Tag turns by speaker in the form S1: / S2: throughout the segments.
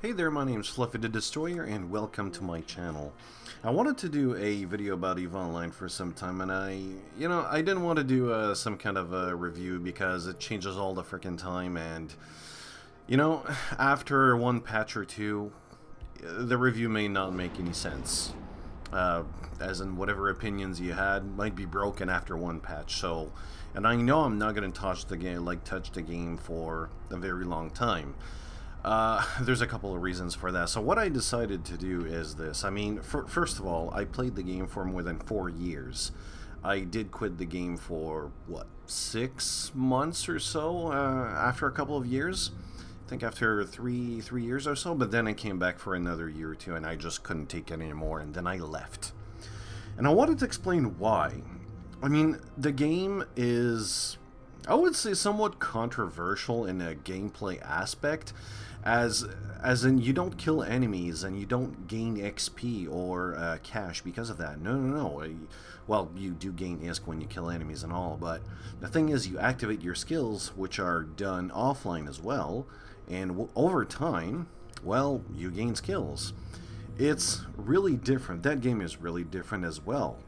S1: Hey there, my name's Fluffy the Destroyer, and welcome to my channel. I wanted to do a video about EVE Online for some time, and I didn't want to do some kind of a review because it changes all the frickin' time, and, after one patch or two, the review may not make any sense. As in, whatever opinions you had might be broken after one patch, so, and I know I'm not going to touch the game for a very long time. There's a couple of reasons for that. So what I decided to do is this. I mean, first of all, I played the game for more than 4 years. I did quit the game for, what, 6 months or so after a couple of years? I think after three years or so, but then I came back for another year or two and I just couldn't take it anymore, and then I left. And I wanted to explain why. I mean, the game is, I would say, somewhat controversial in a gameplay aspect, as in you don't kill enemies and you don't gain XP or cash because of that. No. Well, you do gain ISK when you kill enemies and all, but the thing is, you activate your skills, which are done offline as well, and over time, well, you gain skills. It's really different. That game is really different as well.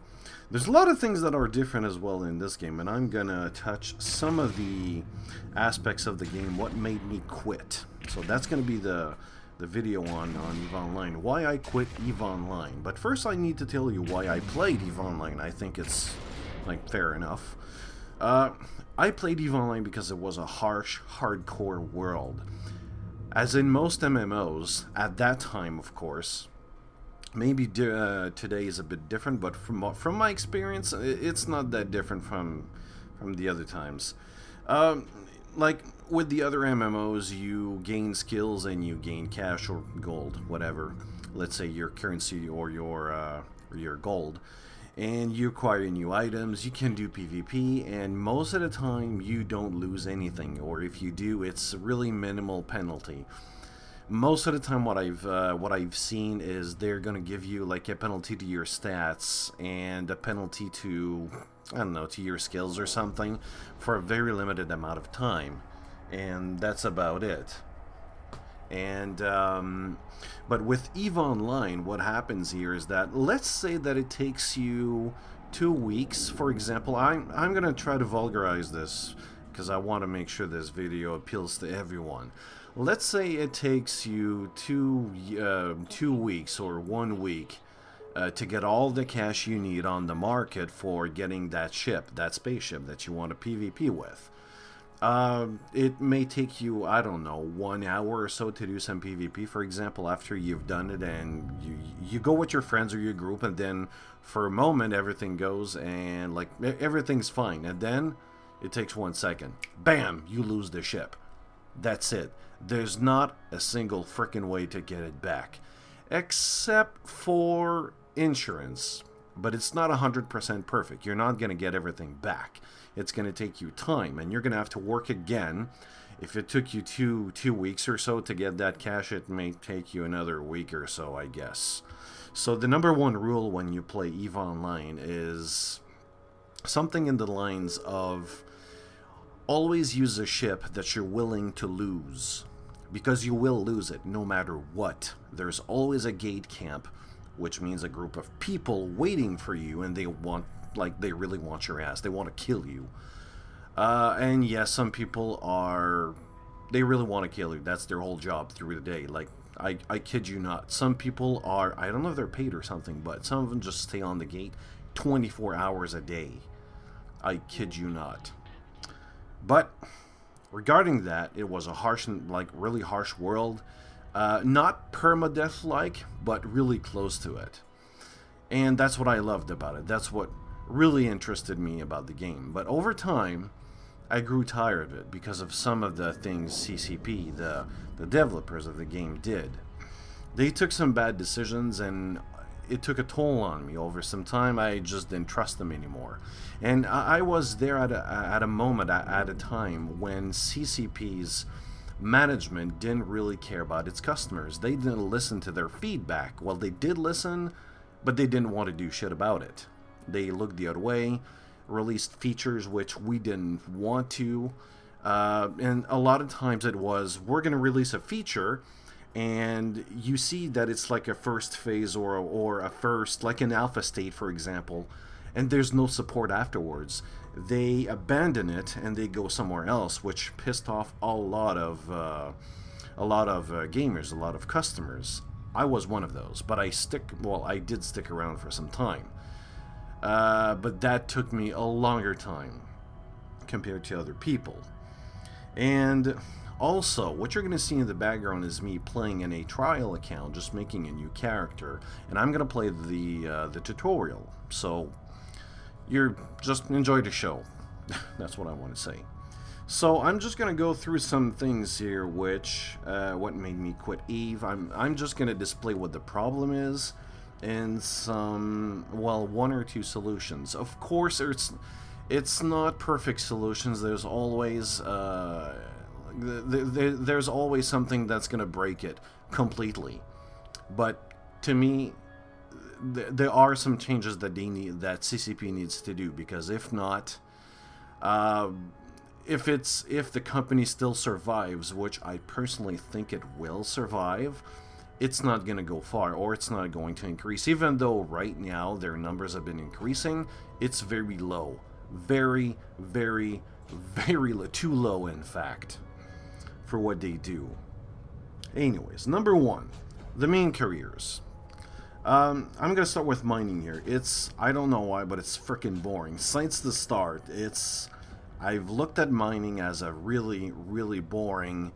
S1: There's a lot of things that are different as well in this game, and I'm gonna touch some of the aspects of the game, what made me quit. So that's gonna be the video on EVE Online, why I quit EVE Online. But first I need to tell you why I played EVE Online. I think it's, like, fair enough. I played EVE Online because it was a harsh, hardcore world. As in most MMOs, at that time, of course. Maybe today is a bit different, but from my experience, it's not that different from the other times. Like with the other MMOs, you gain skills and you gain cash or gold, whatever. Let's say your currency or your gold, and you acquire new items. You can do PvP, and most of the time you don't lose anything, or if you do, it's really minimal penalty. Most of the time what I've seen is they're gonna give you like a penalty to your stats and a penalty to, I don't know, to your skills or something for a very limited amount of time, and that's about it. And but with EVE Online, what happens here is that, let's say that it takes you 2 weeks, for example. I'm gonna try to vulgarize this because I want to make sure this video appeals to everyone. Let's say it takes you 2 weeks or 1 week to get all the cash you need on the market for getting that ship, that spaceship that you want to PvP with. It may take you, I don't know, 1 hour or so to do some PvP, for example, after you've done it, and you go with your friends or your group, and then for a moment everything goes and like everything's fine, and then it takes 1 second. Bam! You lose the ship. That's it. There's not a single frickin' way to get it back. Except for insurance. But it's not 100% perfect. You're not going to get everything back. It's going to take you time, and you're going to have to work again. If it took you two weeks or so to get that cash, it may take you another week or so, I guess. So the number one rule when you play EVE Online is something in the lines of, always use a ship that you're willing to lose, because you will lose it no matter what. There's always a gate camp, which means a group of people waiting for you, and they really want your ass. They want to kill you. And yes, some people they really want to kill you. That's their whole job through the day. Like, I kid you not. Some people are, I don't know if they're paid or something, but some of them just stay on the gate 24 hours a day. I kid you not. But regarding that, it was a harsh, like really harsh world. Not permadeath-like, but really close to it. And that's what I loved about it. That's what really interested me about the game. But over time, I grew tired of it because of some of the things CCP, the developers of the game, did. They took some bad decisions, and it took a toll on me. Over some time, I just didn't trust them anymore. And I was there at a moment, at a time, when CCP's management didn't really care about its customers. They didn't listen to their feedback. Well, they did listen, but they didn't want to do shit about it. They looked the other way, released features which we didn't want to, and a lot of times it was, we're going to release a feature, and you see that it's like a first phase or a first, like an alpha state, for example, and there's no support afterwards. They abandon it and they go somewhere else, which pissed off a lot of gamers, a lot of customers. I was one of those, but I did stick around for some time. But that took me a longer time compared to other people. And also, what you're going to see in the background is me playing in a trial account, just making a new character, and I'm going to play the tutorial. So you're just enjoy the show. That's what I want to say. So I'm just going to go through some things here, which what made me quit Eve. I'm just going to display what the problem is and some, well, one or two solutions. Of course, it's not perfect solutions. There's always there's always something that's going to break it completely. But to me, there are some changes that CCP needs to do, because if not, if the company still survives, which I personally think it will survive, it's not going to go far, or it's not going to increase. Even though right now their numbers have been increasing, it's very low. Very, very, very low. Too low, in fact, for what they do. Anyways, number one, the main careers. I'm going to start with mining here. I don't know why, but it's freaking boring. Since the start, I've looked at mining as a really, really boring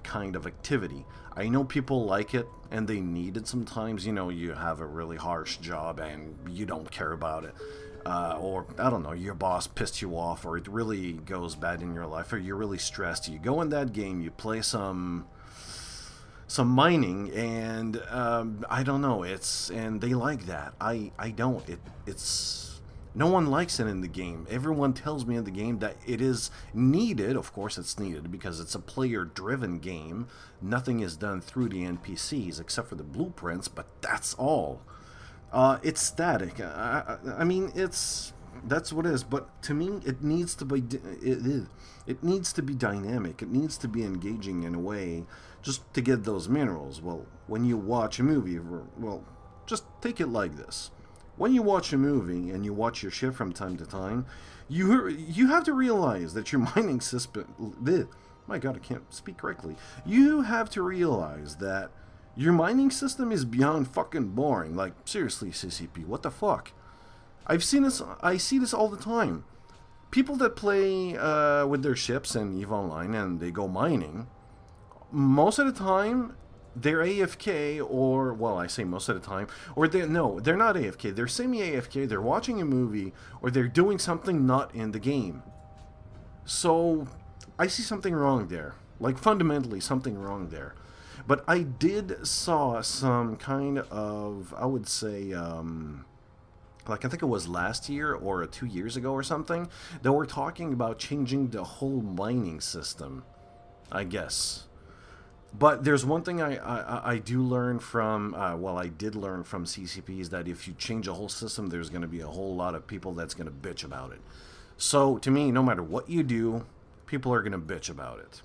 S1: kind of activity. I know people like it, and they need it sometimes. You know, you have a really harsh job, and you don't care about it. Or, I don't know, your boss pissed you off, or it really goes bad in your life, or you're really stressed. You go in that game, you play some mining, and I don't know, and they like that. I don't. It's no one likes it in the game. Everyone tells me in the game that it is needed. Of course it's needed, because it's a player-driven game. Nothing is done through the NPCs except for the blueprints, but that's all. It's static. I mean, that's what it is. But to me, it needs to be it needs to be dynamic. It needs to be engaging in a way, just to get those minerals. Well, when you watch a movie, well, just take it like this. When you watch a movie and you watch your ship from time to time, you have to realize that your mining system. My God, I can't speak correctly. You have to realize that your mining system is beyond fucking boring. Like, seriously, CCP, what the fuck? I see this all the time. People that play with their ships in EVE Online and they go mining, most of the time, they're AFK, or, well, I say most of the time, or they're not AFK, they're semi-AFK, they're watching a movie, or they're doing something not in the game. So, I see something wrong there. Like, fundamentally, something wrong there. But I did saw some kind of, I would say, like I think it was last year or 2 years ago or something, that were talking about changing the whole mining system, I guess. But there's one thing I do learn from, I did learn from CCP, is that if you change a whole system, there's going to be a whole lot of people that's going to bitch about it. So, to me, no matter what you do, people are going to bitch about it.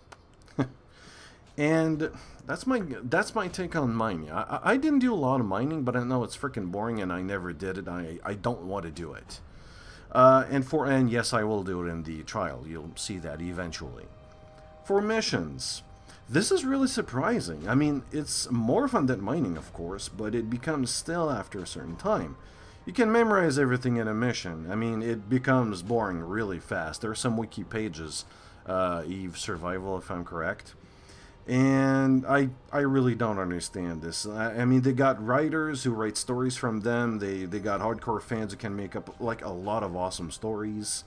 S1: And that's my take on mining. I didn't do a lot of mining, but I know it's freaking boring, and I never did it. I don't want to do it. And yes, I will do it in the trial. You'll see that eventually. For missions, this is really surprising. I mean, it's more fun than mining, of course, but it becomes stale after a certain time. You can memorize everything in a mission. I mean, it becomes boring really fast. There are some wiki pages, EVE Survival, if I'm correct. And I really don't understand this. I mean, they got writers who write stories from them. They got hardcore fans who can make up like a lot of awesome stories.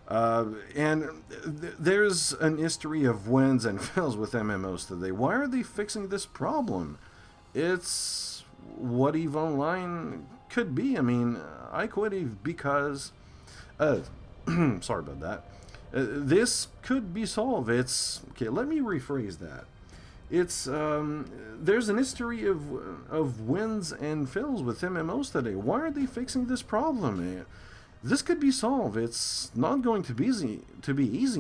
S1: There's an history of wins and fails with MMOs today. Why are they fixing this problem? It's what EVE Online could be. I mean, I quit EVE because... sorry about that. This could be solved. Okay, let me rephrase that. There's an history of wins and fails with MMOs today. Why are they fixing this problem? This could be solved. It's not going to be easy.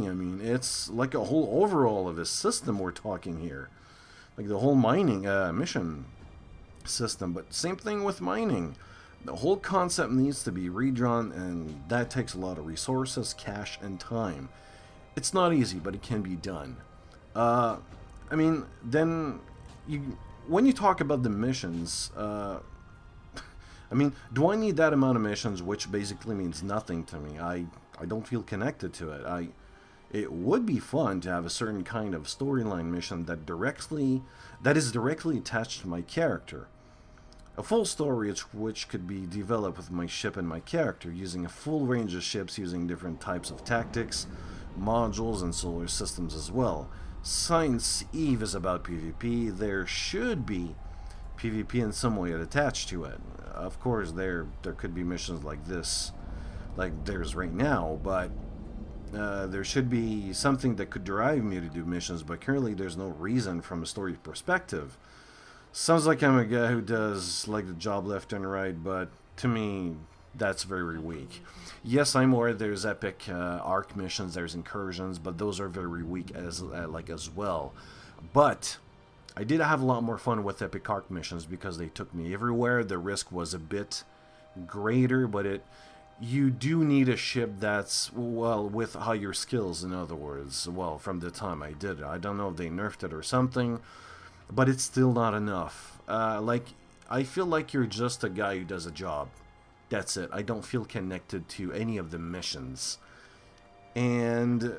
S1: I mean, it's like a whole overhaul of a system we're talking here. like the whole mining mission system. But same thing with mining. The whole concept needs to be redrawn, and that takes a lot of resources, cash, and time. It's not easy, but it can be done. I mean, then you when you talk about the missions, I mean, do I need that amount of missions, which basically means nothing to me? I don't feel connected to it. It would be fun to have a certain kind of storyline mission that is directly attached to my character. A full story which could be developed with my ship and my character, using a full range of ships, using different types of tactics, modules, and solar systems as well. Science Eve is about PvP. There should be PvP in some way attached to it. Of course, there could be missions like this, like there's right now, but there should be something that could drive me to do missions, but currently there's no reason from a story perspective. Sounds like I'm a guy who does like the job left and right, but to me, that's very weak. Yes, I'm aware there's epic arc missions, there's incursions, but those are very weak as well. But I did have a lot more fun with epic arc missions because they took me everywhere. The risk was a bit greater, but you do need a ship that's, well, with higher skills, in other words. Well, from the time I did it. I don't know if they nerfed it or something, but it's still not enough. I feel like you're just a guy who does a job. That's it. I don't feel connected to any of the missions. And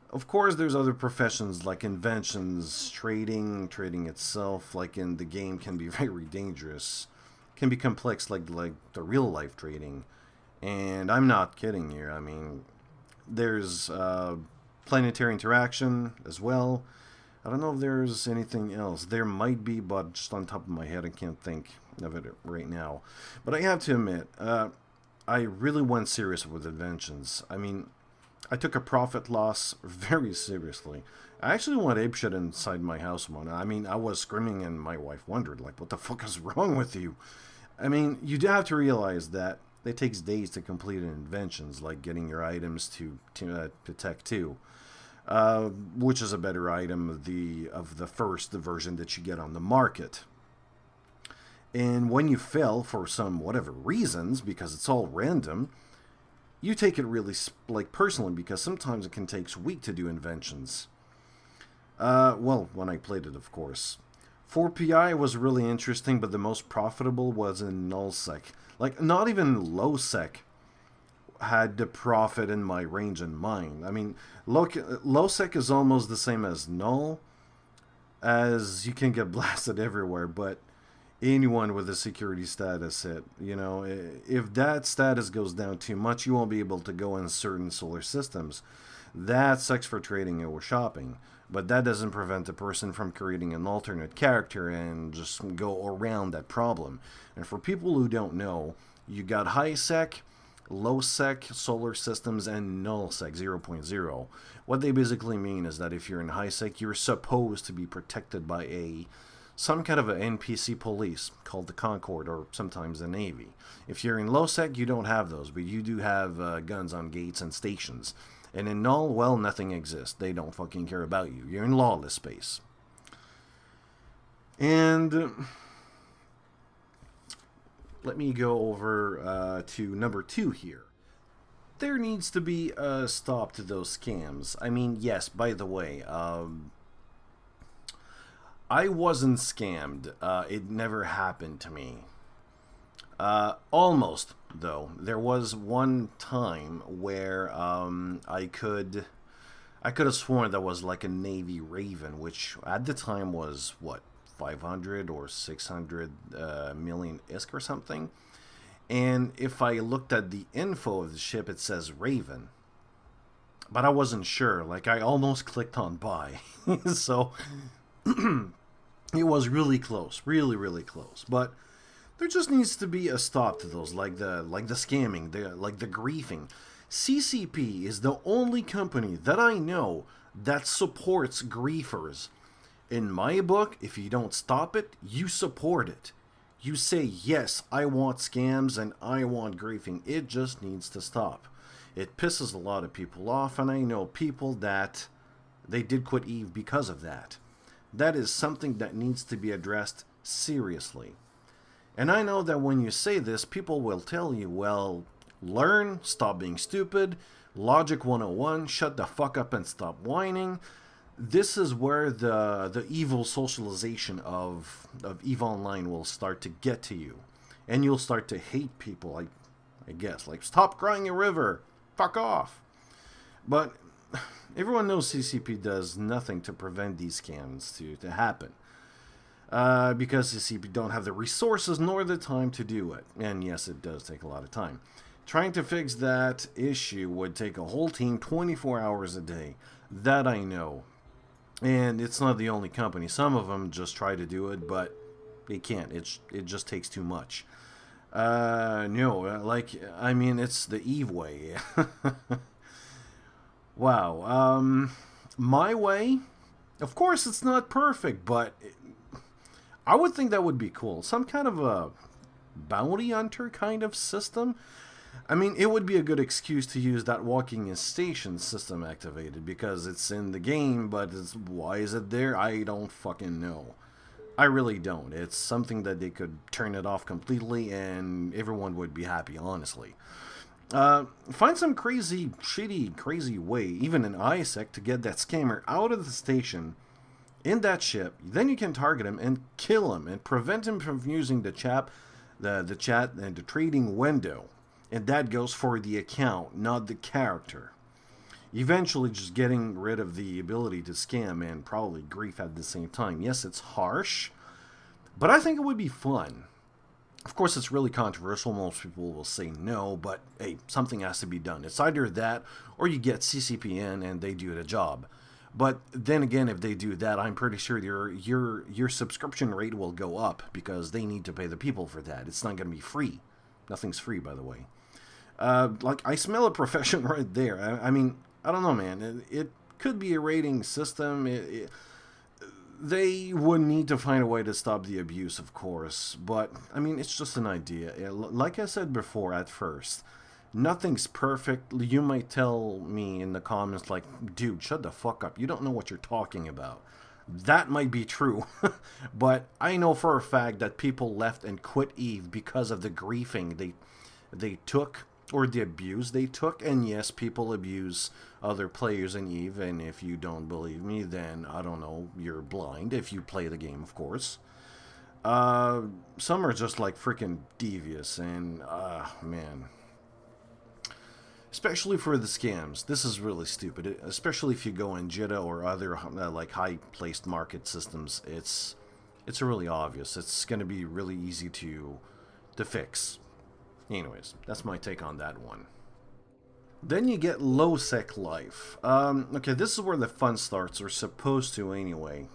S1: of course, there's other professions like inventions, trading itself, like in the game, can be very dangerous. Can be complex like the real life trading. And I'm not kidding here. I mean, there's planetary interaction as well. I don't know if there's anything else. There might be, but just on top of my head, I can't think of it right now. But I have to admit, I really went serious with inventions. I mean, I took a profit loss very seriously. I actually went apeshit inside my house one. I mean, I was screaming and my wife wondered, like, what the fuck is wrong with you? I mean, you do have to realize that it takes days to complete inventions, like getting your items to Tech 2. Which is a better item of the first version that you get on the market. And when you fail for some whatever reasons, because it's all random, you take it really personally, because sometimes it can take weeks to do inventions. Well, when I played it, of course. 4PI was really interesting, but the most profitable was in nullsec. Like, not even lowsec had the profit in my range in mind. I mean, lowsec is almost the same as null, as you can get blasted everywhere, but anyone with a security status hit, you know, if that status goes down too much, you won't be able to go in certain solar systems. That sucks for trading or shopping, but that doesn't prevent a person from creating an alternate character and just go around that problem. And for people who don't know, you got high sec, low sec solar systems, and null sec 0.0. What they basically mean is that if you're in high sec, you're supposed to be protected by some kind of an NPC police called the Concord, or sometimes the Navy. If you're in low sec, you don't have those, but you do have guns on gates and stations. And in null, well, nothing exists. They don't fucking care about you. You're in lawless space. And let me go over to number 2 here. There needs to be a stop to those scams. I mean, yes, by the way, I wasn't scammed. It never happened to me. Almost, though. There was one time where I could have sworn that was like a Navy Raven, which at the time was, what, 500 or 600 million ISK or something. And if I looked at the info of the ship, it says Raven. But I wasn't sure. Like, I almost clicked on buy. So it was really close. Really, really close. But there just needs to be a stop to those, like the scamming, the griefing. CCP is the only company that I know that supports griefers. In my book, if you don't stop it, you support it. You say, yes, I want scams and I want griefing. It just needs to stop. It pisses a lot of people off, and I know people that They did quit EVE because of that. That is something that needs to be addressed seriously. And I know that when you say this, people will tell you, well, learn, stop being stupid, Logic 101, shut the fuck up and stop whining. This is where the evil socialization of EVE Online will start to get to you. And you'll start to hate people, I guess. Like, stop crying a river, fuck off. But everyone knows CCP does nothing to prevent these scams to happen. Because CCP don't have the resources nor the time to do it. And yes, it does take a lot of time. Trying to fix that issue would take a whole team 24 hours a day. That I know. And it's not the only company. Some of them just try to do it, but they can't. It just takes too much. No, like, I mean, it's the EVE way. Wow. My way? Of course, it's not perfect, but I would think that would be cool. Some kind of a bounty hunter kind of system. I mean, it would be a good excuse to use that walking in station system activated, because it's in the game, but why is it there? I don't fucking know. I really don't. It's something that they could turn it off completely and everyone would be happy, honestly. Find some crazy, shitty, crazy way, even in ISEC, to get that scammer out of the station in that ship. Then you can target him and kill him and prevent him from using the chat and the trading window. And that goes for the account, not the character. Eventually just getting rid of the ability to scam and probably grief at the same time. Yes, it's harsh, but I think it would be fun. Of course, it's really controversial. Most people will say no, but hey, something has to be done. It's either that or you get CCP in and they do the job. But then again, if they do that, I'm pretty sure your subscription rate will go up because they need to pay the people for that. It's not going to be free. Nothing's free, by the way. Like, I smell a profession right there. I mean, I don't know, man. It could be a rating system. They would need to find a way to stop the abuse, of course. But, I mean, it's just an idea. Like I said before at first, nothing's perfect. You might tell me in the comments, like, dude, shut the fuck up. You don't know what you're talking about. That might be true. But I know for a fact that people left and quit EVE because of the griefing they took, or the abuse they took. And yes, people abuse other players in EVE, and if you don't believe me, then I don't know, you're blind if you play the game, of course. Some are just like freaking devious, and man, especially for the scams, this is really stupid. Especially if you go in Jeddah or other like high-placed market systems, it's really obvious. It's going to be really easy to fix. Anyways, that's my take on that one. Then you get low-sec life. Okay, this is where the fun starts, or supposed to anyway.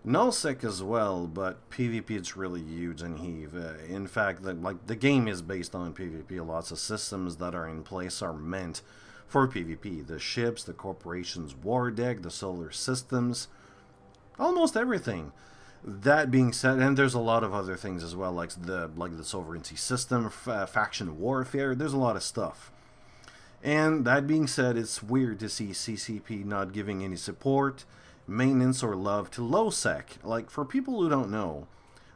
S1: Null-sec as well, but PvP it's really huge in EVE. In fact, the game is based on PvP. Lots of systems that are in place are meant for PvP. The ships, the corporation's war deck, the solar systems, almost everything. That being said, and there's a lot of other things as well, like the sovereignty system, faction warfare. There's a lot of stuff. And that being said, it's weird to see CCP not giving any support, maintenance, or love to low-sec. Like, for people who don't know,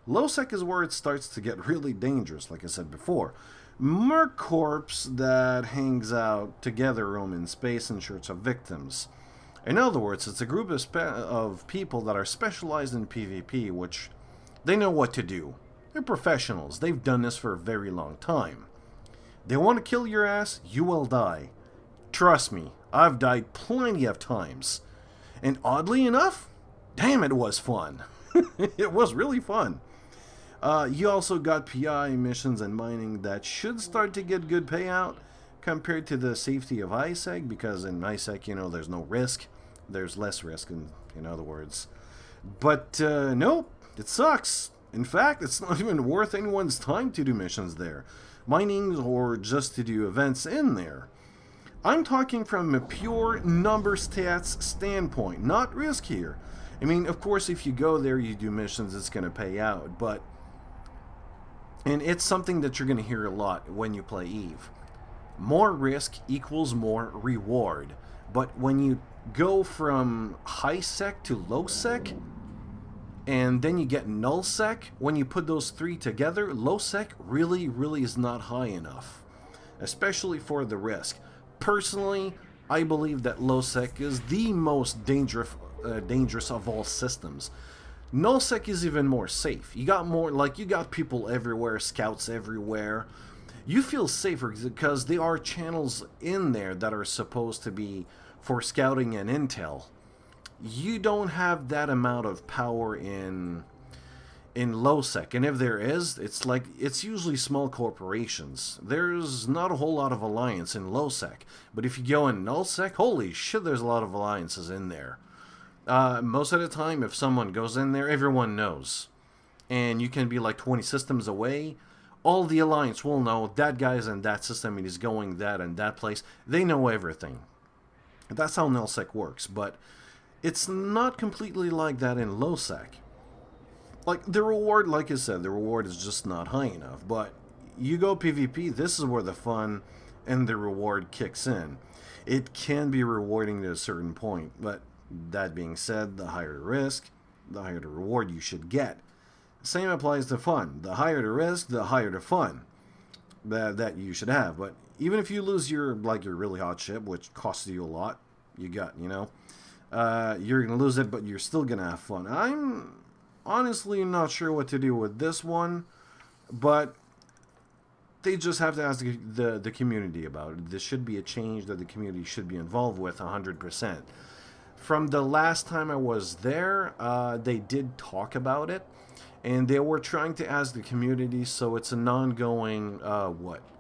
S1: low-sec is where it starts to get really dangerous, like I said before. Merc Corps that hangs out together roam in space in search of victims. In other words, it's a group of people that are specialized in PvP, which they know what to do. They're professionals. They've done this for a very long time. They want to kill your ass, you will die. Trust me, I've died plenty of times. And oddly enough, damn, it was fun. It was really fun. You also got PI missions and mining that should start to get good payout compared to the safety of ISEC, because in ISEC, you know, there's no risk. There's less risk, in other words. But, nope, it sucks. In fact, it's not even worth anyone's time to do missions there. Mining, or just to do events in there. I'm talking from a pure number stats standpoint, not risk here. I mean, of course, if you go there, you do missions, it's going to pay out, but... And it's something that you're going to hear a lot when you play EVE. More risk equals more reward. But when you go from high sec to low sec, and then you get null sec, when you put those three together, low sec really, really is not high enough, especially for the risk. Personally, I believe that low sec is the most dangerous of all systems. Null sec is even more safe. You got people everywhere, scouts everywhere. You feel safer because there are channels in there that are supposed to be for scouting and intel. You don't have that amount of power in low sec, and if there is, it's usually small corporations. There's not a whole lot of alliance in low sec, but if you go in null sec, holy shit, there's a lot of alliances in there. Most of the time, if someone goes in there, everyone knows, and you can be like 20 systems away. All the alliance will know that guy's in that system and he's going that and that place. They know everything. That's how null sec works, but it's not completely like that in low sec. Like, the reward, like I said, the reward is just not high enough. But you go PvP, this is where the fun and the reward kicks in. It can be rewarding to a certain point, but that being said, the higher the risk, the higher the reward you should get. Same applies to fun. The higher the risk, the higher the fun that you should have. But even if you lose your really hot ship, which costs you a lot, you're going to lose it, but you're still going to have fun. I'm honestly not sure what to do with this one, but they just have to ask the community about it. This should be a change that the community should be involved with 100%. From the last time I was there, they did talk about it, and they were trying to ask the community, so it's an ongoing,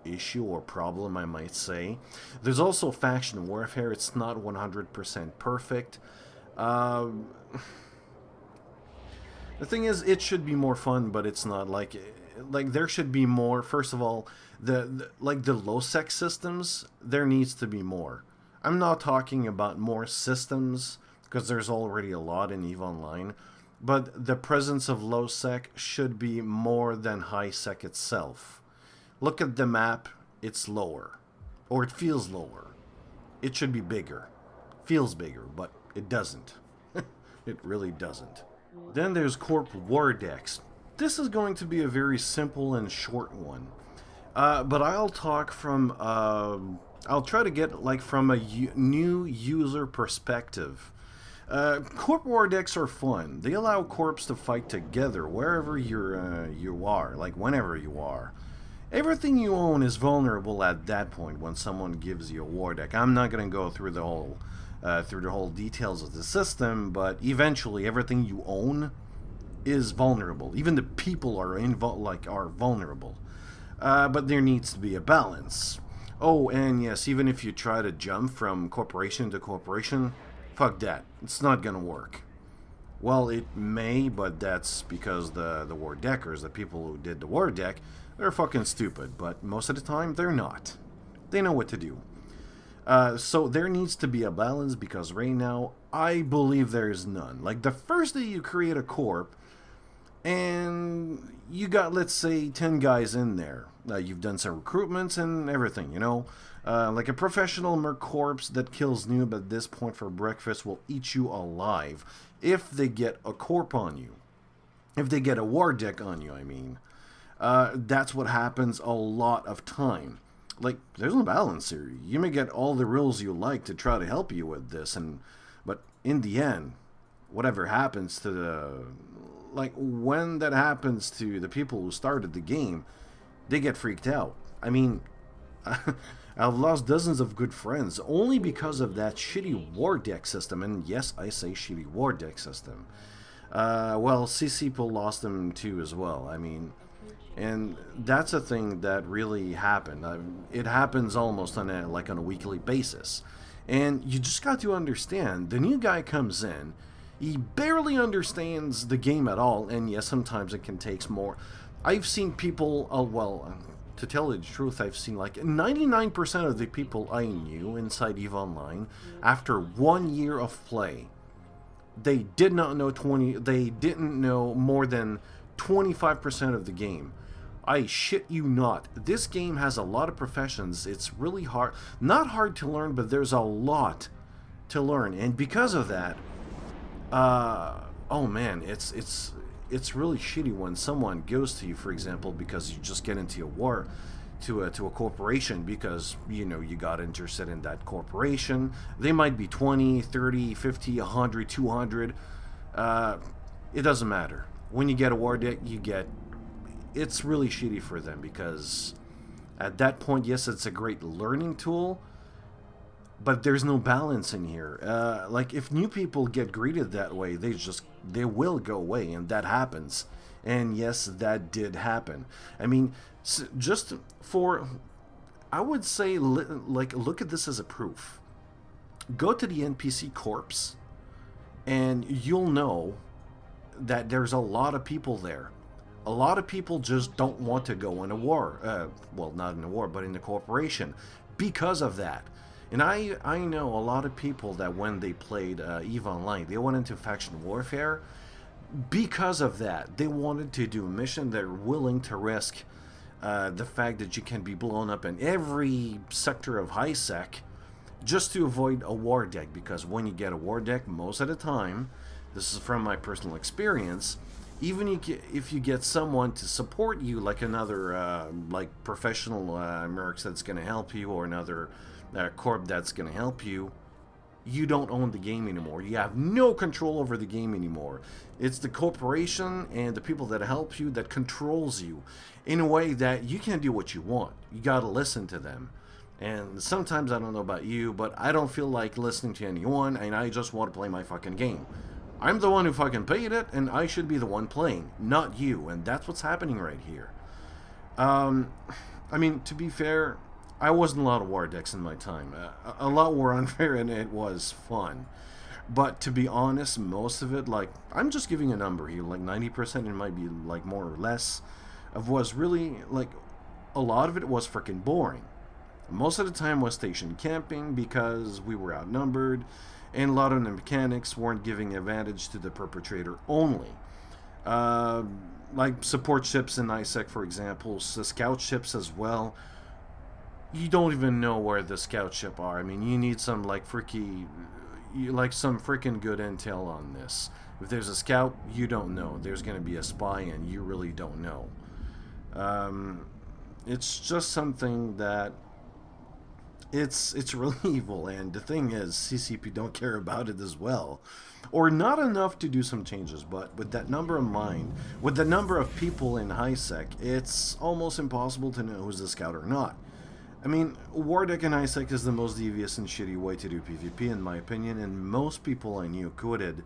S1: issue or problem, I might say. There's also faction warfare. It's not 100% perfect. The thing is, it should be more fun, but it's not. Like there should be more. First of all, the low sec systems, there needs to be more. I'm not talking about more systems, because there's already a lot in EVE Online, but the presence of low sec should be more than high sec itself. Look at the map, it's lower, or it feels lower. It should be bigger. Feels bigger, but it doesn't. It really doesn't. Then there's Corp War Decks. This is going to be a very simple and short one. But I'll talk from, I'll try to get from a new user perspective. Corp War Decks are fun. They allow corps to fight together wherever you are, whenever you are. Everything you own is vulnerable at that point when someone gives you a war deck. I'm not going to go through the whole details of the system, but eventually everything you own is vulnerable. Even the people are vulnerable. But there needs to be a balance. Oh, and yes, even if you try to jump from corporation to corporation, fuck that. It's not gonna work. Well, it may, but that's because the war deckers, the people who did the war deck, they're fucking stupid. But most of the time, they're not. They know what to do. So there needs to be a balance, because right now, I believe there's none. Like, the first day you create a corp, and you got, let's say, 10 guys in there. You've done some recruitments and everything, you know. Like a professional merc corpse that kills noob at this point for breakfast will eat you alive if they get a corp on you. If they get a war deck on you, I mean. That's what happens a lot of time. Like, there's no balance here. You may get all the rules you like to try to help you with this, but in the end, whatever happens to when that happens to the people who started the game, they get freaked out. I mean, I've lost dozens of good friends only because of that shitty war deck system. And yes, I say shitty war deck system. Well, CC Pool lost them too as well. I mean, and that's a thing that really happened. It happens almost on a weekly basis. And you just got to understand, the new guy comes in, he barely understands the game at all, and yes, sometimes it can take more. I've seen people, to tell you the truth, I've seen 99% of the people I knew inside EVE Online, after 1 year of play, they did not know they didn't know more than 25% of the game. I shit you not. This game has a lot of professions. It's really hard, not hard to learn, but there's a lot to learn. And because of that, oh man, it's really shitty when someone goes to you, for example, because you just get into a war to a corporation because you got interested in that corporation. They might be 20, 30, 50, 100, 200. It doesn't matter. When you get a war deck, it's really shitty for them because at that point, yes, it's a great learning tool, but there's no balance in here. Like if new people get greeted that way, they will go away, and that happens. And yes, that did happen. I mean, just for, I would say, like, look at this as a proof. Go to the NPC corpse, and you'll know that there's a lot of people there. A lot of people just don't want to go in a war. Well, not in a war, but in a corporation because of that. And I know a lot of people that when they played EVE Online, they went into faction warfare because of that. They wanted to do a mission. They're willing to risk the fact that you can be blown up in every sector of high sec just to avoid a war deck. Because when you get a war deck, most of the time, this is from my personal experience, even if you get someone to support you, like another like professional mercs that's going to help you, or another corp that's going to help you, you don't own the game anymore. You have no control over the game anymore. It's the corporation and the people that help you that controls you in a way that you can't do what you want. You got to listen to them. And sometimes, I don't know about you, but I don't feel like listening to anyone, and I just want to play my fucking game. I'm the one who fucking paid it, and I should be the one playing, not you. And that's what's happening right here. I mean, to be fair, I wasn't a lot of war decks in my time. A lot were unfair, and it was fun. But to be honest, most of it, like, I'm just giving a number here, like 90%, it might be like more or less, of was really, like, a lot of it was freaking boring. Most of the time was station camping because we were outnumbered, and a lot of the mechanics weren't giving advantage to the perpetrator only. Like support ships in ISEC, for example, the scout ships as well. You don't even know where the scout ship are. I mean, you need some like some freaking good intel on this. If there's a scout, you don't know. There's going to be a spy, and you really don't know. It's just something that it's really evil, and the thing is, CCP don't care about it as well, or not enough to do some changes. But with that number in mind, with the number of people in high sec, it's almost impossible to know who's the scout or not. I mean, war deck in high sec is the most devious and shitty way to do PvP, in my opinion, and most people I knew quitted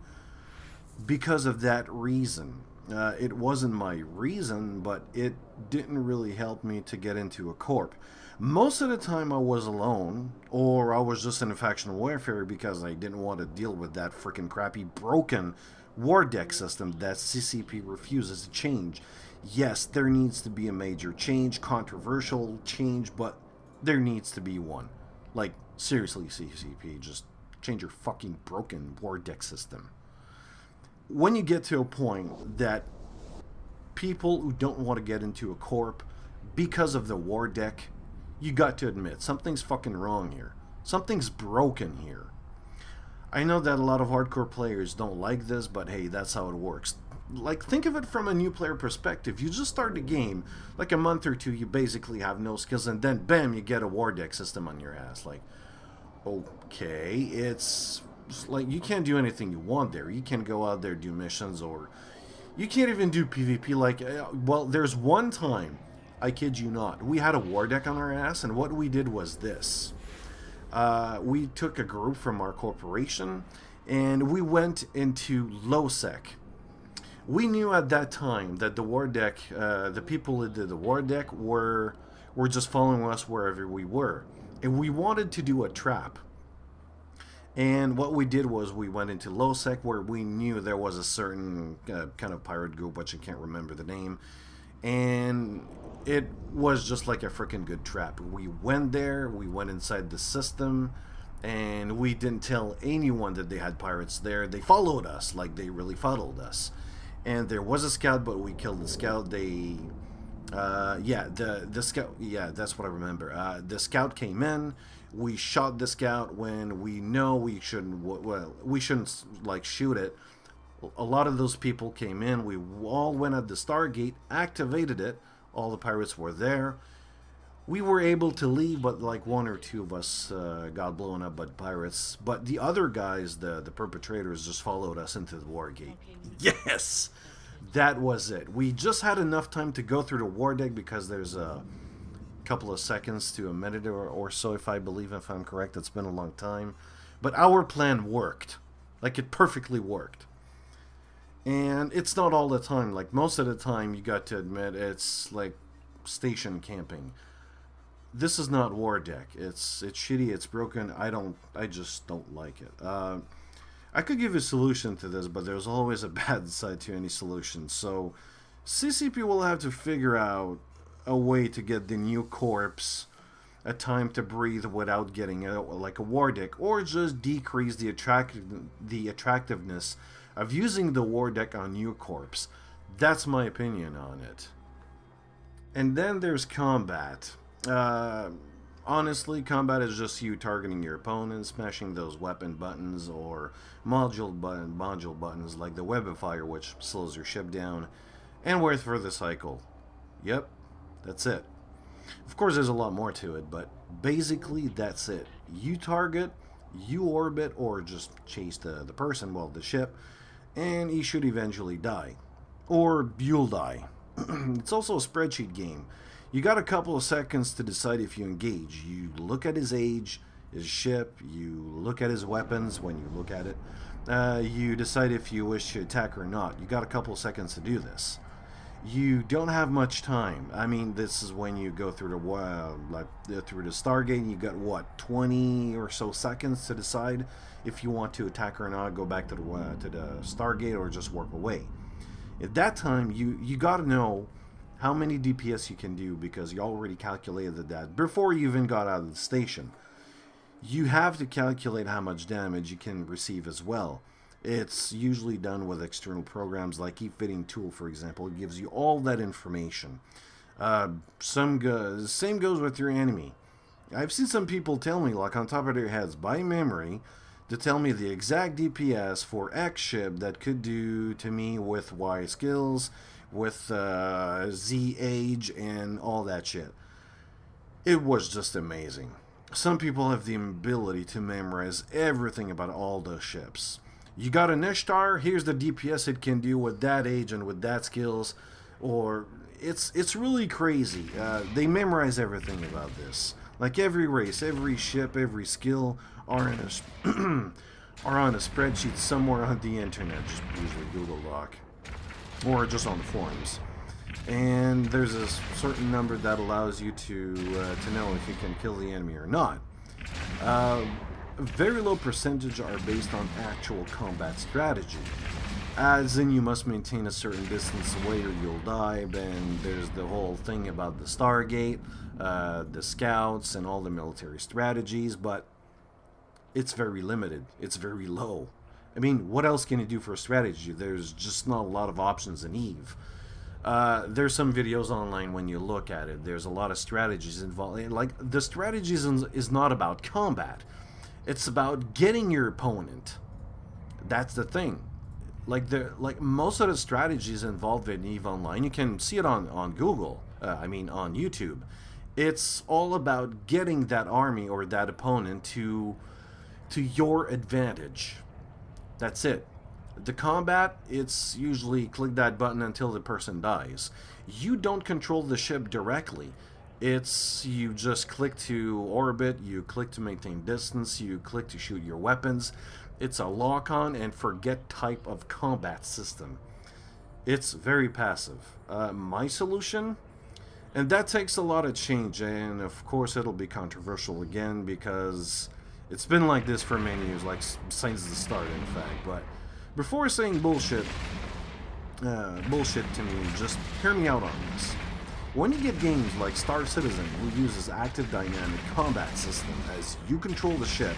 S1: because of that reason. It wasn't my reason, but it didn't really help me to get into a corp. Most of the time I was alone, or I was just in a faction warfare because I didn't want to deal with that freaking crappy broken war deck system that CCP refuses to change. Yes, there needs to be a major change, controversial change, but there needs to be one. Like, seriously, CCP, just change your fucking broken war deck system. When you get to a point that people who don't want to get into a corp because of the war deck, you got to admit, something's fucking wrong here. Something's broken here. I know that a lot of hardcore players don't like this, but hey, that's how it works. Like, think of it from a new player perspective. You just start the game, like a month or two, you basically have no skills, and then bam, you get a war deck system on your ass. Like, okay, it's like you can't do anything you want there. You can't go out there, do missions, or you can't even do PvP. Like, well, there's one time, I kid you not, we had a war deck on our ass, and what we did was this. We took a group from our corporation, and we went into low sec. We knew at that time that the war deck, the people that did the war deck were just following us wherever we were. And we wanted to do a trap. And what we did was we went into low sec where we knew there was a certain kind of pirate group, which I can't remember the name. And it was just like a freaking good trap. We went there, we went inside the system, and we didn't tell anyone that they had pirates there. They followed us, like they really followed us. And there was a scout, but we killed the scout. The scout, yeah, that's what I remember. The scout came in. We shot the scout when we know we shouldn't. Well, we shouldn't like shoot it. A lot of those people came in. We all went at the Stargate, activated it. All the pirates were there. We were able to leave, but like one or two of us got blown up by pirates. But the other guys, the perpetrators, just followed us into the war gate. Yes! That was it. We just had enough time to go through the war deck because there's a couple of seconds to a minute or so, if I'm correct. It's been a long time. But our plan worked. Like, it perfectly worked. And it's not all the time. Like, most of the time, you got to admit, it's like station camping. This is not war deck. It's shitty. It's broken. I just don't like it. I could give a solution to this, but there's always a bad side to any solution. So CCP will have to figure out a way to get the new corpse a time to breathe without getting like a war deck, or just decrease the attractiveness of using the war deck on new corpse. That's my opinion on it. And then there's combat. Honestly, combat is just you targeting your opponent, smashing those weapon buttons or module buttons like the web of fire, which slows your ship down, and wait for the cycle. Yep, that's it. Of course, there's a lot more to it, but basically that's it. You target, you orbit, or just chase the person, well, the ship, and he should eventually die. Or you'll die. It's also a spreadsheet game. You got a couple of seconds to decide if you engage. You look at his age, his ship, you look at his weapons when you look at it. You decide if you wish to attack or not. You got a couple of seconds to do this. You don't have much time. I mean, this is when you go through the Stargate, and you got, what, 20 or so seconds to decide if you want to attack or not, go back to the Stargate, or just warp away. At that time, you got to know how many DPS you can do, because you already calculated that before you even got out of the station. You have to calculate how much damage you can receive as well. It's usually done with external programs like Keep Fitting Tool, for example. It gives you all that information. Same goes with your enemy. I've seen some people tell me, like on top of their heads, by memory, to tell me the exact DPS for X ship that could do to me with Y skills, with Z age, and all that shit. It was just amazing. Some people have the ability to memorize everything about all those ships. You got an Ishtar, here's the DPS it can do with that age and with that skills, or it's really crazy. They memorize everything about this. Like every race, every ship, every skill are in are on a spreadsheet somewhere on the internet, just usually Google Doc, or just on the forums. And there's a certain number that allows you to know if you can kill the enemy or not. A very low percentage are based on actual combat strategy, as in you must maintain a certain distance away or you'll die. Then there's the whole thing about the Stargate, the scouts, and all the military strategies, but it's very limited. It's very low. I mean, what else can you do for a strategy? There's just not a lot of options in EVE. There's some videos online when you look at it. There's a lot of strategies involved. Like, the strategies is not about combat. It's about getting your opponent. That's the thing. Like most of the strategies involved in EVE Online, you can see it on Google. On YouTube. It's all about getting that army or that opponent to your advantage. That's it. The combat, it's usually click that button until the person dies. You don't control the ship directly. It's you just click to orbit, you click to maintain distance, you click to shoot your weapons. It's a lock-on and forget type of combat system. It's very passive. My solution? And that takes a lot of change, and of course it'll be controversial again because it's been like this for many years, like since the start in fact. But before saying bullshit to me, just hear me out on this. When you get games like Star Citizen, who uses active dynamic combat system as you control the ship,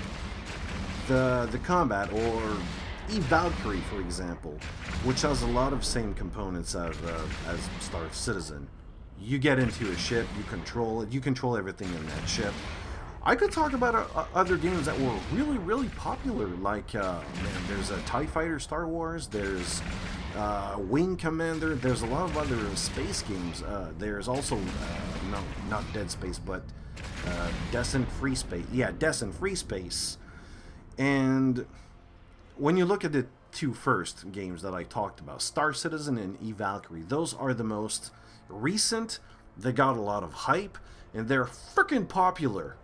S1: the combat, or Valkyrie, for example, which has a lot of same components as Star Citizen. You get into a ship, you control it, you control everything in that ship. I could talk about other games that were really, really popular. Like, man, there's a TIE Fighter Star Wars, there's Wing Commander, there's a lot of other space games. There's also, no, not Dead Space, but Descent Free Space. Yeah, Descent Free Space. And when you look at the two first games that I talked about, Star Citizen and E-Valkyrie, those are the most recent. They got a lot of hype, and they're freaking popular.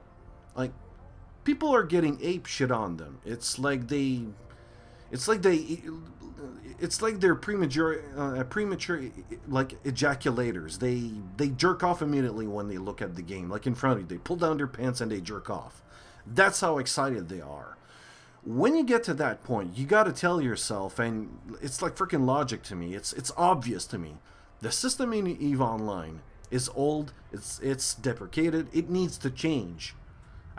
S1: Like, people are getting ape shit on them. It's like they're premature like ejaculators. They jerk off immediately when they look at the game, like in front of you. They pull down their pants and they jerk off. That's how excited they are. When you get to that point, you got to tell yourself, and it's like freaking logic to me. It's obvious to me. The system in EVE Online is old. It's deprecated. It needs to change.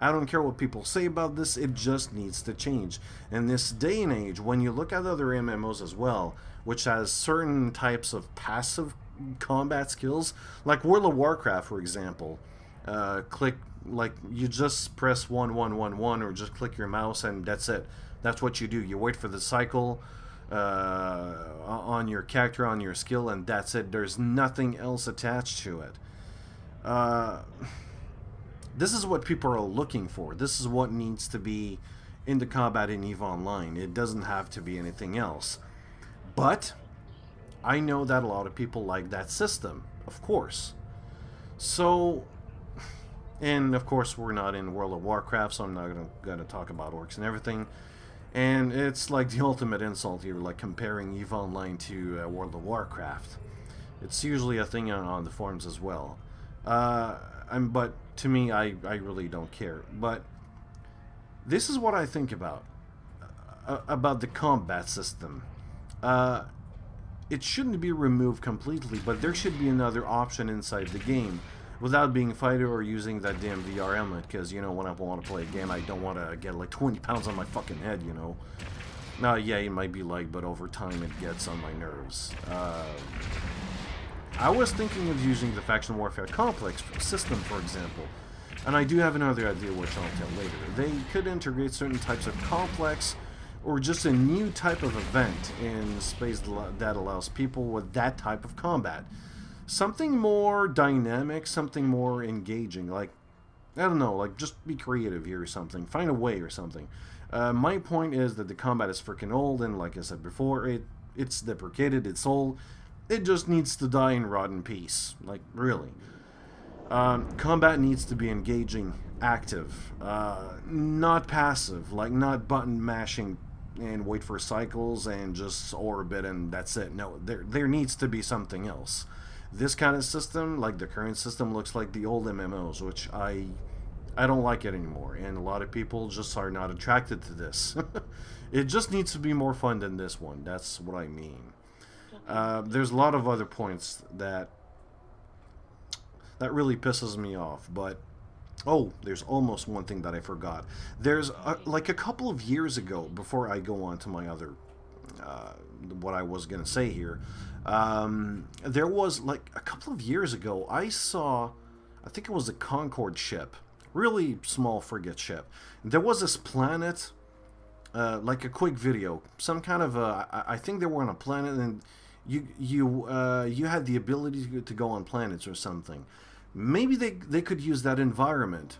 S1: I don't care what people say about this, it just needs to change. In this day and age, when you look at other MMOs as well, which has certain types of passive combat skills, like World of Warcraft, for example, click, like, you just press 1 or just click your mouse and that's it. That's what you do. You wait for the cycle on your character, on your skill, and that's it. There's nothing else attached to it. This is what people are looking for. This is what needs to be in the combat in EVE Online. It doesn't have to be anything else. But I know that a lot of people like that system, of course. So, and of course we're not in World of Warcraft, so I'm not gonna talk about orcs and everything. And it's like the ultimate insult here, like comparing EVE Online to World of Warcraft. It's usually a thing on the forums as well. But to me, I really don't care. But this is what I think about the combat system. It shouldn't be removed completely, but there should be another option inside the game without being a fighter or using that damn VR element. Because, you know, when I want to play a game, I don't want to get like 20 pounds on my fucking head, you know. Now, yeah, it might be light, but over time it gets on my nerves. I was thinking of using the Faction Warfare Complex system, for example. And I do have another idea which I'll tell later. They could integrate certain types of complex or just a new type of event in space that allows people with that type of combat. Something more dynamic, something more engaging. Like, I don't know, like just be creative here or something. Find a way or something. My point is that the combat is freaking old, and like I said before, it's deprecated, it's old. It just needs to die and rot in peace. Like, really. Combat needs to be engaging, active, not passive, like not button mashing and wait for cycles and just orbit and that's it. No, there needs to be something else. This kind of system, like the current system, looks like the old MMOs, which I don't like it anymore, and a lot of people just are not attracted to this. It just needs to be more fun than this one. That's what I mean. There's a lot of other points that really pisses me off, but oh, there's almost one thing that I forgot. There's like a couple of years ago, before I go on to my other what I was gonna say here, there was like a couple of years ago I saw, I think it was a Concorde ship, really small frigate ship. There was this planet, like a quick video, some kind of I think they were on a planet, and you had the ability to go on planets or something. Maybe they could use that environment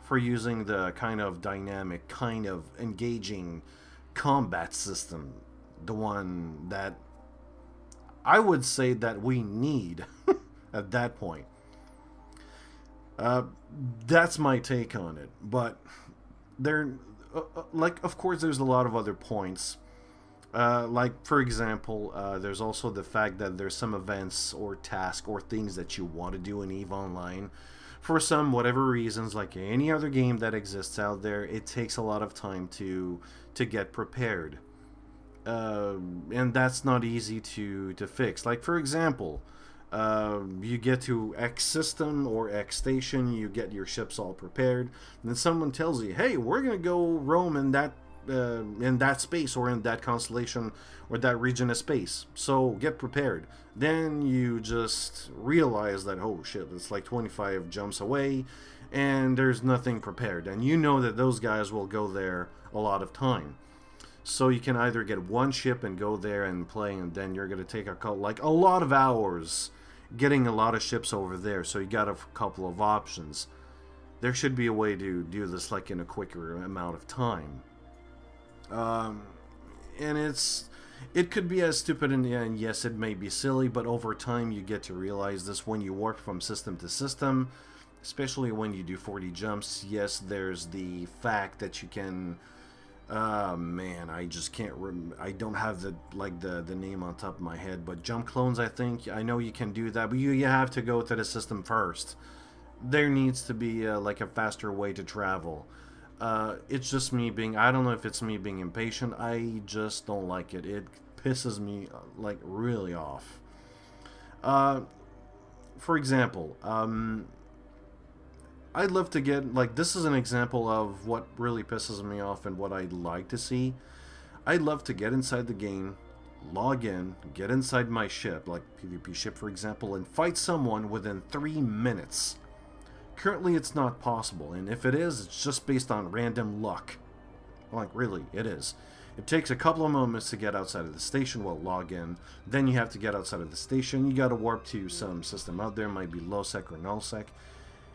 S1: for using the kind of dynamic, kind of engaging combat system, the one that I would say that we need at that point. That's my take on it. But there, like, of course, there's a lot of other points. Like, for example, there's also the fact that there's some events or tasks or things that you want to do in EVE Online. For some, whatever reasons, like any other game that exists out there, it takes a lot of time to get prepared. And that's not easy to fix. Like, for example, you get to X system or X station, you get your ships all prepared, and then someone tells you, hey, we're going to go roam in that space or in that constellation or that region of space, so get prepared. Then you just realize that, oh shit, it's like 25 jumps away, and there's nothing prepared, and you know that those guys will go there a lot of time. So you can either get one ship and go there and play, and then you're going to take a lot of hours getting a lot of ships over there. So you got a couple of options. There should be a way to do this like in a quicker amount of time. And it could be as stupid, and yes, it may be silly, but over time you get to realize this when you warp from system to system, especially when you do 40 jumps. Yes, there's the fact that you can man, I just can't I don't have the name on top of my head, but jump clones, I think. I know you can do that, but you have to go to the system first. There needs to be like a faster way to travel. It's just me being, I don't know if it's me being impatient. I just don't like it. It pisses me like really off. For example, I'd love to get, like, this is an example of what really pisses me off and what I'd like to see. I'd love to get inside the game, log in, get inside my ship, like PvP ship for example, and fight someone within 3 minutes. Currently it's not possible, and if it is, it's just based on random luck. Like, really, it is. It takes a couple of moments to get outside of the station, well, log in. Then you have to get outside of the station. You gotta warp to some system out there, might be low-sec or null-sec.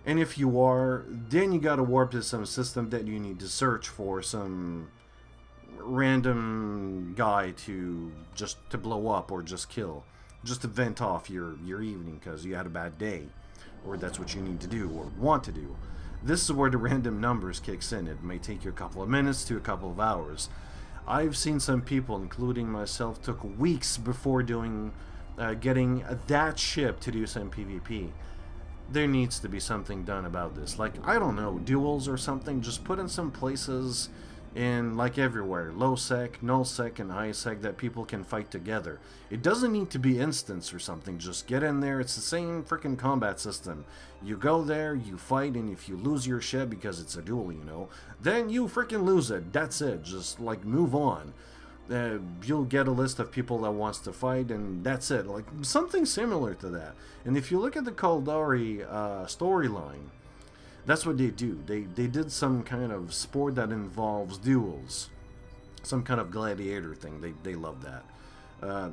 S1: And if you are, then you gotta warp to some system that you need to search for some random guy to blow up or just kill. Just to vent off your evening because you had a bad day. Or that's what you need to do or want to do. This is where the random numbers kicks in. It may take you a couple of minutes to a couple of hours. I've seen some people, including myself, took weeks before getting that ship to do some PvP. There needs to be something done about this. Like, I don't know, duels or something. Just put in some places in, like, everywhere. Low sec, null sec, and high sec that people can fight together. It doesn't need to be instance or something. Just get in there. It's the same freaking combat system. You go there, you fight, and if you lose your ship because it's a duel, you know, then you freaking lose it. That's it. Just, like, move on. You'll get a list of people that wants to fight, and that's it. Like, something similar to that. And if you look at the Caldari storyline, that's what they do. They did some kind of sport that involves duels. Some kind of gladiator thing. They love that.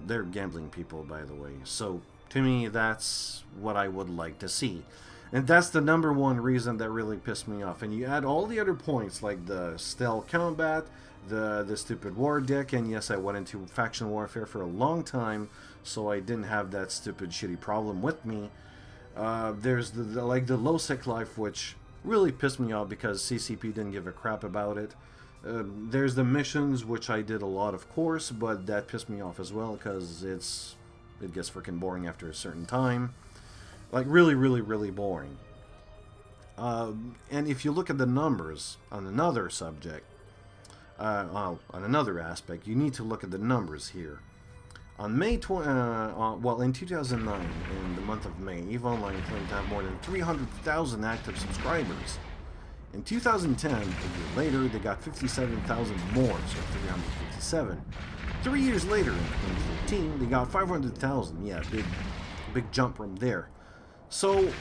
S1: They're gambling people, by the way. So, to me, that's what I would like to see. And that's the number one reason that really pissed me off. And you add all the other points, like the stealth combat, the stupid war deck, and yes, I went into faction warfare for a long time, so I didn't have that stupid shitty problem with me. There's the low sec life, which really pissed me off because CCP didn't give a crap about it. There's the missions, which I did a lot, of course, but that pissed me off as well because it gets freaking boring after a certain time. Like, really, really, really boring. And if you look at the numbers on another subject, on another aspect, you need to look at the numbers here. On May in 2009, in the month of May, EVE Online claimed to have more than 300,000 active subscribers. In 2010, a year later, they got 57,000 more, so 357. 3 years later, in 2015, they got 500,000. Yeah, big jump from there. So,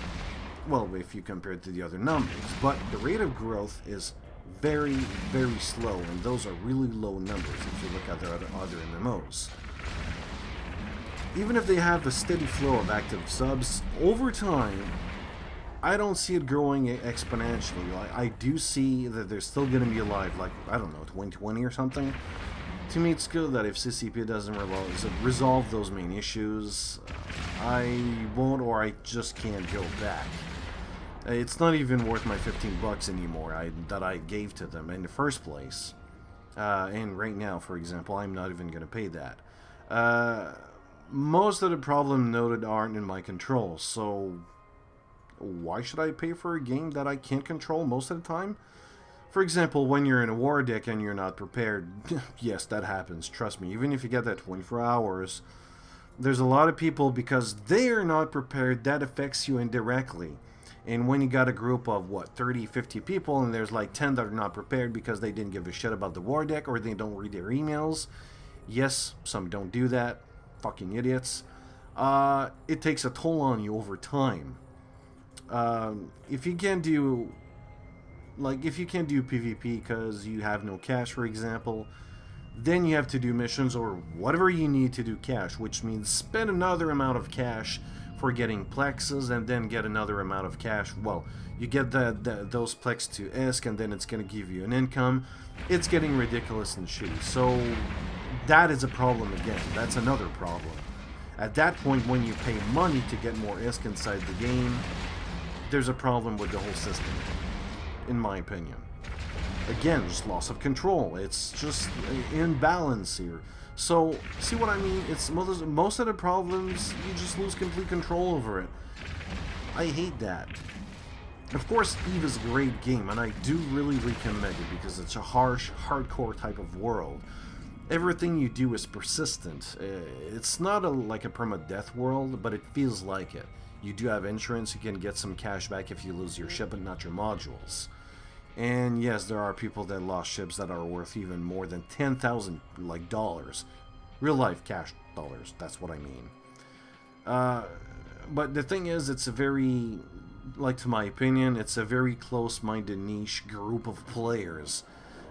S1: well, if you compare it to the other numbers, but the rate of growth is very, very slow, and those are really low numbers if you look at their other MMOs. Even if they have a steady flow of active subs, over time, I don't see it growing exponentially. Like, I do see that they're still going to be alive, like, I don't know, 2020 or something. To me, it's good that if CCP doesn't resolve those main issues, I won't, or I just can't go back. It's not even worth my $15 anymore that I gave to them in the first place. And right now, for example, I'm not even going to pay that. Most of the problem noted aren't in my control, so why should I pay for a game that I can't control most of the time? For example, when you're in a war deck and you're not prepared, yes, that happens, trust me. Even if you get that 24 hours, there's a lot of people, because they are not prepared, that affects you indirectly. And when you got a group of, 30, 50 people, and there's like 10 that are not prepared because they didn't give a shit about the war deck, or they don't read their emails. Yes, some don't do that. Fucking idiots. It takes a toll on you over time. If you can't do, like, if you can't do PvP because you have no cash, for example, then you have to do missions or whatever you need to do cash, which means spend another amount of cash for getting plexes and then get another amount of cash. Well, you get those plex to ISK and then it's going to give you an income. It's getting ridiculous and shitty. So that is a problem again. That's another problem. At that point, when you pay money to get more ISK inside the game, there's a problem with the whole system, in my opinion. Again, just loss of control. It's just imbalance here. So, see what I mean? It's most of the problems, you just lose complete control over it. I hate that. Of course, EVE is a great game, and I do really recommend it because it's a harsh, hardcore type of world. Everything you do is persistent. It's not like a permadeath world, but it feels like it. You do have insurance, you can get some cash back if you lose your ship and not your modules. And yes, there are people that lost ships that are worth even more than 10,000 like dollars. Real life cash dollars, that's what I mean. But the thing is, it's a very, like to my opinion, it's a very close-minded niche group of players.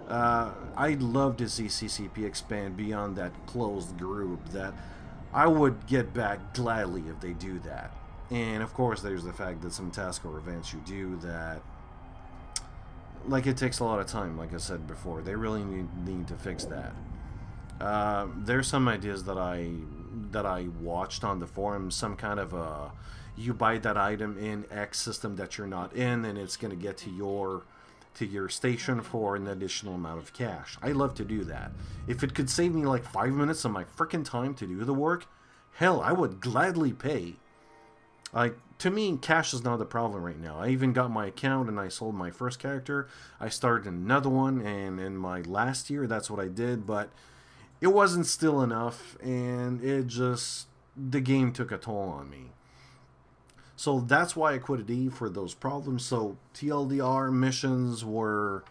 S1: I'd love to see CCP expand beyond that closed group that I would get back gladly if they do that. And of course there's the fact that some tasks or events you do that, like, it takes a lot of time, like I said before. They really need to fix that. There's some ideas that I watched on the forum, some kind of a, you buy that item in X system that you're not in, and it's going to get to your station for an additional amount of cash. I love to do that. If it could save me like 5 minutes of my frickin' time to do the work, hell, I would gladly pay. Like, to me, cash is not the problem right now. I even got my account and I sold my first character. I started another one, and in my last year, that's what I did, but it wasn't still enough, and it just, the game took a toll on me. So that's why I quit EVE, for those problems. So TLDR missions were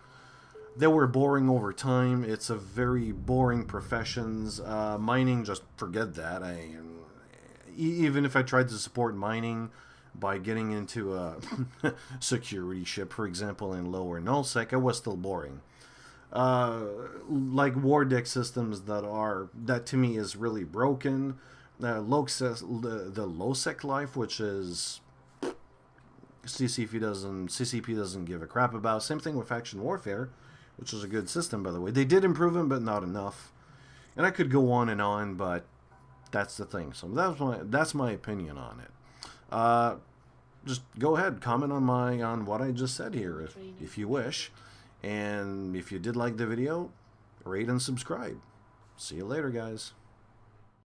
S1: boring over time. It's a very boring professions. Mining, just forget that. Even if I tried to support mining by getting into a security ship, for example, in lower nullsec, it was still boring. Like war deck systems that to me is really broken. The low sec life, which is CCP doesn't give a crap about. Same thing with faction warfare, which is a good system, by the way. They did improve them, but not enough. And I could go on and on, but that's the thing. So that's my opinion on it. Just go ahead, comment on what I just said here if you wish. And if you did like the video, rate and subscribe. See you later, guys.